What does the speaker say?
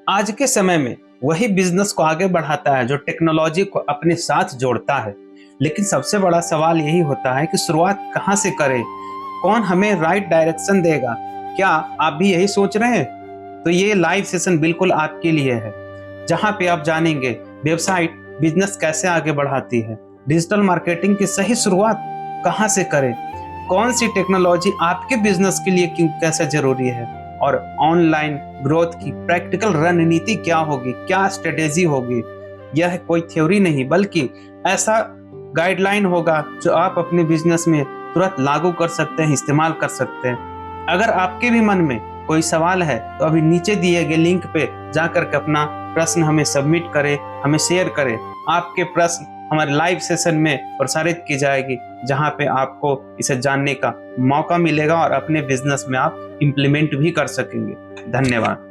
आज के समय में वही बिजनेस को आगे बढ़ाता है जो टेक्नोलॉजी को अपने साथ जोड़ता है। लेकिन सबसे बड़ा सवाल यही होता है कि शुरुआत कहाँ से करें, कौन हमें राइट डायरेक्शन देगा। क्या आप भी यही सोच रहे हैं? तो ये लाइव सेशन बिल्कुल आपके लिए है, जहाँ पे आप जानेंगे वेबसाइट बिजनेस कैसे आगे बढ़ाती है, डिजिटल मार्केटिंग की सही शुरुआत कहाँ से करें, कौन सी टेक्नोलॉजी आपके बिजनेस के लिए क्यों कैसे जरूरी है, और ऑनलाइन ग्रोथ की प्रैक्टिकल रणनीति क्या होगी, क्या स्ट्रेटेजी होगी। यह कोई थ्योरी नहीं बल्कि ऐसा गाइडलाइन होगा जो आप अपने बिजनेस में तुरंत लागू कर सकते हैं, इस्तेमाल कर सकते हैं। अगर आपके भी मन में कोई सवाल है तो अभी नीचे दिए गए लिंक पे जाकर के अपना प्रश्न हमें सबमिट करें, हमें शेयर करें। आपके प्रश्न हमारे लाइव सेशन में प्रसारित की जाएगी, जहां पे आपको इसे जानने का मौका मिलेगा और अपने बिजनेस में आप इम्प्लीमेंट भी कर सकेंगे। धन्यवाद।